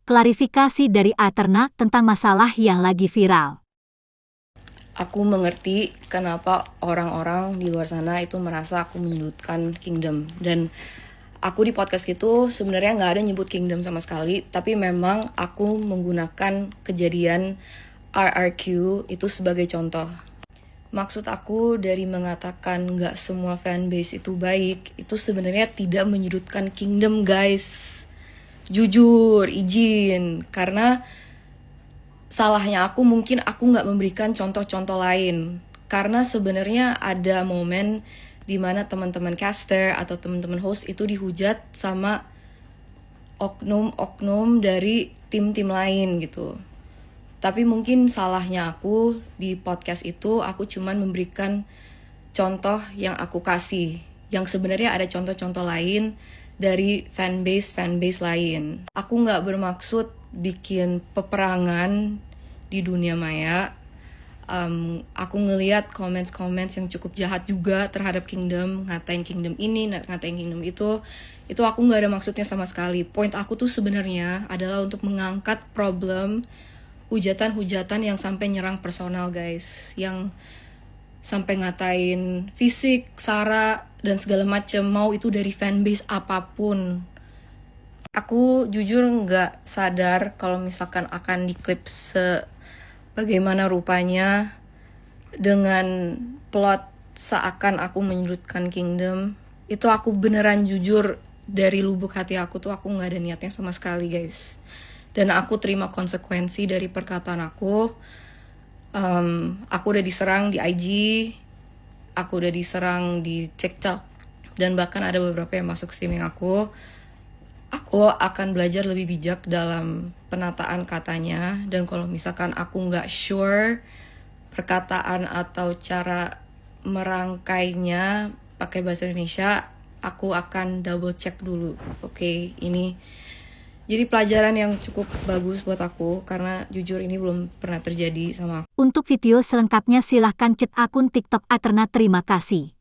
klarifikasi dari Aterna tentang masalah yang lagi viral. Aku mengerti kenapa orang-orang di luar sana itu merasa aku menyudutkan Kingdom. Dan aku di podcast itu sebenarnya nggak ada nyebut Kingdom sama sekali. Tapi memang aku menggunakan kejadian RRQ itu sebagai contoh. Maksud aku dari mengatakan nggak semua fanbase itu baik, itu sebenarnya tidak menyudutkan Kingdom, guys. Jujur, izin. Karena salahnya aku mungkin aku nggak memberikan contoh-contoh lain. Karena sebenarnya ada momen di mana teman-teman caster atau teman-teman host itu dihujat sama oknum-oknum dari tim-tim lain gitu. Tapi mungkin salahnya aku di podcast itu aku cuman memberikan contoh yang aku kasih. Yang sebenarnya ada contoh-contoh lain dari fanbase lain. Aku nggak bermaksud bikin peperangan di dunia maya. Aku ngeliat comments yang cukup jahat juga terhadap Kingdom, ngatain Kingdom ini, ngatain Kingdom itu aku nggak ada maksudnya sama sekali. Point aku tuh sebenarnya adalah untuk mengangkat problem hujatan-hujatan yang sampai nyerang personal, guys, yang sampai ngatain fisik, sara, dan segala macem, mau itu dari fanbase apapun. Aku jujur nggak sadar kalau misalkan akan diklip sebagaimana rupanya dengan plot seakan aku menyudutkan Kingdom. Itu aku beneran jujur dari lubuk hati aku tuh aku nggak ada niatnya sama sekali, guys. Dan aku terima konsekuensi dari perkataan aku. Aku udah diserang di IG, aku udah diserang di TikTok, dan bahkan ada beberapa yang masuk streaming aku. Aku akan belajar lebih bijak dalam penataan katanya, dan kalau misalkan aku nggak sure perkataan atau cara merangkainya pakai bahasa Indonesia, aku akan double check dulu. Oke, ini jadi pelajaran yang cukup bagus buat aku, karena jujur ini belum pernah terjadi sama aku. Untuk video selengkapnya silahkan cek akun TikTok Aterna. Terima kasih.